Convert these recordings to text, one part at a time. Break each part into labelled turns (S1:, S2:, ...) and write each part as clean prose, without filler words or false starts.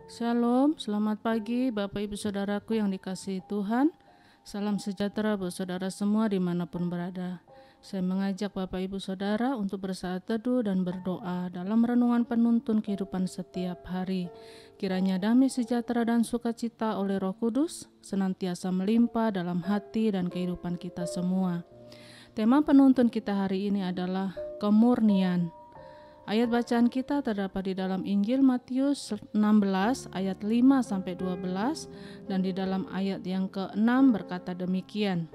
S1: Shalom, selamat pagi Bapak Ibu Saudaraku yang dikasihi Tuhan. Salam sejahtera buat saudara semua dimanapun berada. Saya mengajak Bapak Ibu Saudara untuk bersaat teduh dan berdoa dalam renungan penuntun kehidupan setiap hari. Kiranya damai sejahtera dan sukacita oleh Roh Kudus senantiasa melimpah dalam hati dan kehidupan kita semua. Tema penuntun kita hari ini adalah kemurnian. Ayat bacaan kita terdapat di dalam Injil Matius 16 ayat 5-12 dan di dalam ayat yang ke-6 berkata demikian.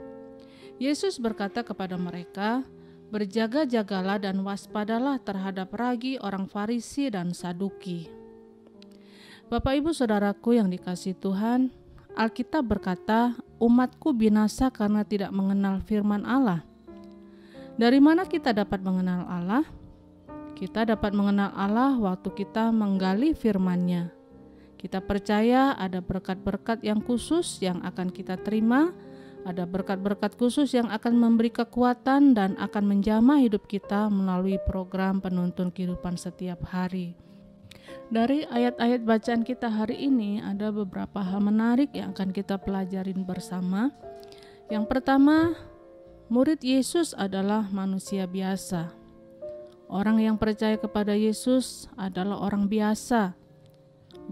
S1: Yesus berkata kepada mereka, "Berjaga-jagalah dan waspadalah terhadap ragi orang Farisi dan Saduki." Bapak Ibu Saudaraku yang dikasihi Tuhan, Alkitab berkata, "Umatku binasa karena tidak mengenal firman Allah." Dari mana kita dapat mengenal Allah? Kita dapat mengenal Allah waktu kita menggali firman-Nya. Kita percaya ada berkat-berkat yang khusus yang akan kita terima, ada berkat-berkat khusus yang akan memberi kekuatan dan akan menjamah hidup kita melalui program penuntun kehidupan setiap hari. Dari ayat-ayat bacaan kita hari ini ada beberapa hal menarik yang akan kita pelajarin bersama. Yang pertama, murid Yesus adalah manusia biasa. Orang yang percaya kepada Yesus adalah orang biasa,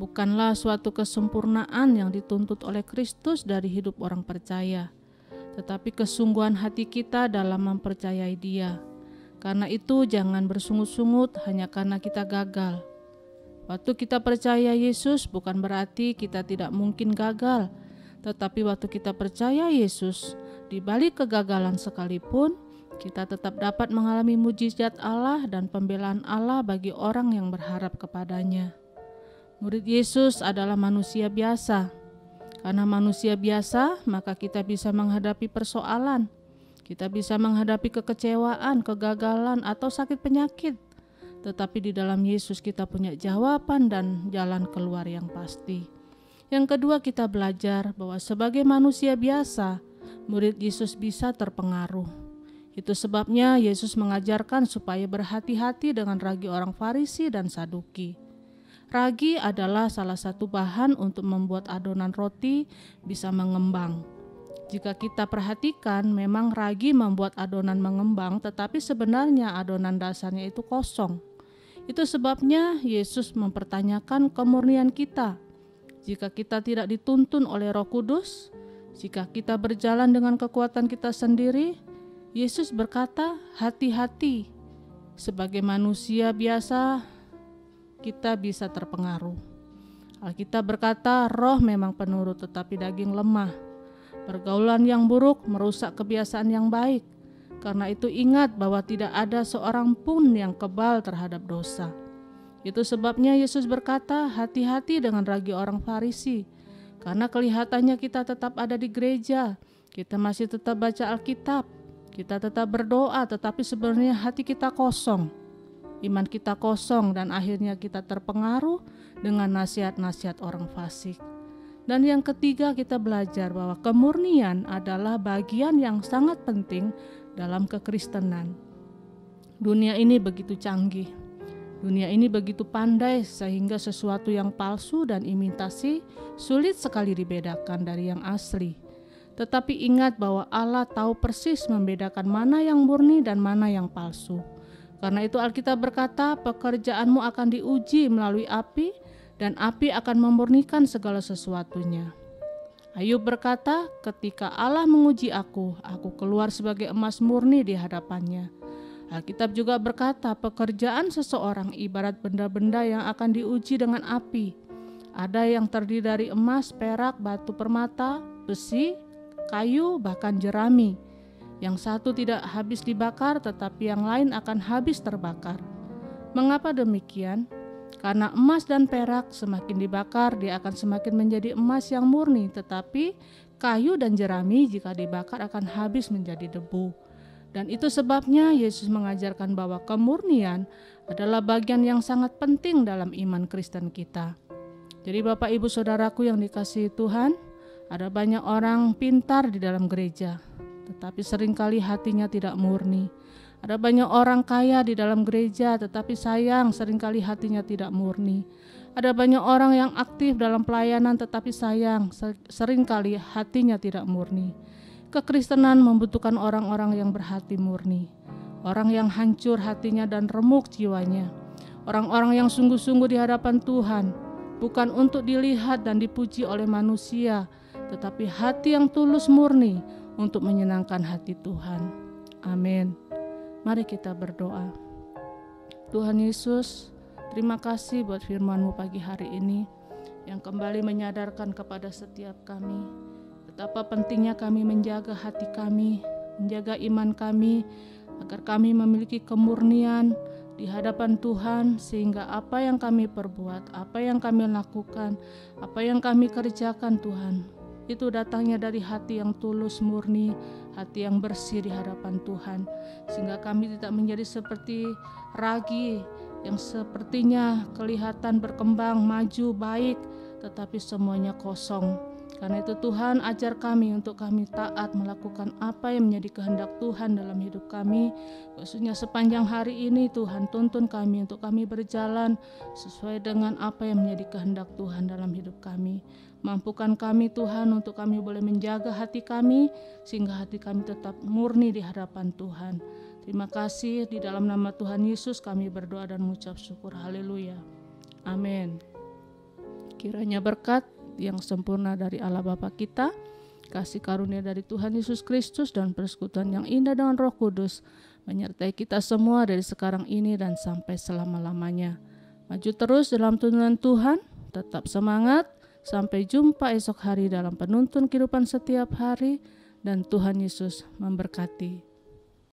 S1: bukanlah suatu kesempurnaan yang dituntut oleh Kristus dari hidup orang percaya, tetapi kesungguhan hati kita dalam mempercayai Dia. Karena itu jangan bersungut-sungut hanya karena kita gagal. Waktu kita percaya Yesus bukan berarti kita tidak mungkin gagal, tetapi waktu kita percaya Yesus, di balik kegagalan sekalipun, kita tetap dapat mengalami mujizat Allah dan pembelaan Allah bagi orang yang berharap kepadanya. Murid Yesus adalah manusia biasa. Karena manusia biasa, maka kita bisa menghadapi persoalan. Kita bisa menghadapi kekecewaan, kegagalan, atau sakit penyakit. Tetapi di dalam Yesus kita punya jawaban dan jalan keluar yang pasti. Yang kedua, kita belajar bahwa sebagai manusia biasa, murid Yesus bisa terpengaruh. Itu sebabnya Yesus mengajarkan supaya berhati-hati dengan ragi orang Farisi dan Saduki. Ragi adalah salah satu bahan untuk membuat adonan roti bisa mengembang. Jika kita perhatikan, memang ragi membuat adonan mengembang, tetapi sebenarnya adonan dasarnya itu kosong. Itu sebabnya Yesus mempertanyakan kemurnian kita. Jika kita tidak dituntun oleh Roh Kudus, jika kita berjalan dengan kekuatan kita sendiri, Yesus berkata, hati-hati. Sebagai manusia biasa, kita bisa terpengaruh. Alkitab berkata, roh memang penurut tetapi daging lemah. Pergaulan yang buruk merusak kebiasaan yang baik. Karena itu ingat bahwa tidak ada seorang pun yang kebal terhadap dosa. Itu sebabnya Yesus berkata, hati-hati dengan ragi orang Farisi. Karena kelihatannya kita tetap ada di gereja, kita masih tetap baca Alkitab, kita tetap berdoa, tetapi sebenarnya hati kita kosong. Iman kita kosong dan akhirnya kita terpengaruh dengan nasihat-nasihat orang fasik. Dan yang ketiga, kita belajar bahwa kemurnian adalah bagian yang sangat penting dalam kekristenan. Dunia ini begitu canggih. Dunia ini begitu pandai sehingga sesuatu yang palsu dan imitasi sulit sekali dibedakan dari yang asli. Tetapi ingat bahwa Allah tahu persis membedakan mana yang murni dan mana yang palsu. Karena itu Alkitab berkata, pekerjaanmu akan diuji melalui api dan api akan memurnikan segala sesuatunya. Ayub berkata, ketika Allah menguji aku keluar sebagai emas murni di hadapannya. Alkitab juga berkata, pekerjaan seseorang ibarat benda-benda yang akan diuji dengan api. Ada yang terdiri dari emas, perak, batu permata, besi, kayu, bahkan jerami. Yang satu tidak habis dibakar, tetapi yang lain akan habis terbakar. Mengapa demikian? Karena emas dan perak semakin dibakar, dia akan semakin menjadi emas yang murni, tetapi kayu dan jerami jika dibakar akan habis menjadi debu. Dan itu sebabnya Yesus mengajarkan bahwa kemurnian adalah bagian yang sangat penting dalam iman Kristen kita. Jadi Bapak Ibu Saudaraku yang dikasihi Tuhan, ada banyak orang pintar di dalam gereja, tetapi seringkali hatinya tidak murni. Ada banyak orang kaya di dalam gereja, tetapi sayang seringkali hatinya tidak murni. Ada banyak orang yang aktif dalam pelayanan tetapi sayang, seringkali hatinya tidak murni. Kekristenan membutuhkan orang-orang yang berhati murni, orang yang hancur hatinya dan remuk jiwanya, orang-orang yang sungguh-sungguh di hadapan Tuhan, bukan untuk dilihat dan dipuji oleh manusia, tetapi hati yang tulus murni untuk menyenangkan hati Tuhan. Amin. Mari kita berdoa. Tuhan Yesus, terima kasih buat firman-Mu pagi hari ini yang kembali menyadarkan kepada setiap kami betapa pentingnya kami menjaga hati kami, menjaga iman kami, agar kami memiliki kemurnian di hadapan Tuhan, sehingga apa yang kami perbuat, apa yang kami lakukan, apa yang kami kerjakan Tuhan, itu datangnya dari hati yang tulus murni, hati yang bersih di hadapan Tuhan, sehingga kami tidak menjadi seperti ragi yang sepertinya kelihatan berkembang, maju, baik, tetapi semuanya kosong. Karena itu Tuhan, ajar kami untuk kami taat melakukan apa yang menjadi kehendak Tuhan dalam hidup kami, khususnya sepanjang hari ini. Tuhan, tuntun kami untuk kami berjalan sesuai dengan apa yang menjadi kehendak Tuhan dalam hidup kami. Mampukan kami Tuhan untuk kami boleh menjaga hati kami, sehingga hati kami tetap murni di hadapan Tuhan. Terima kasih, di dalam nama Tuhan Yesus kami berdoa dan mengucap syukur. Haleluya. Amin. Kiranya berkat yang sempurna dari Allah Bapa kita, kasih karunia dari Tuhan Yesus Kristus, dan persekutuan yang indah dengan Roh Kudus menyertai kita semua dari sekarang ini dan sampai selama-lamanya. Maju terus dalam tuntunan Tuhan, tetap semangat, sampai jumpa esok hari dalam penuntun kehidupan setiap hari, dan Tuhan Yesus memberkati.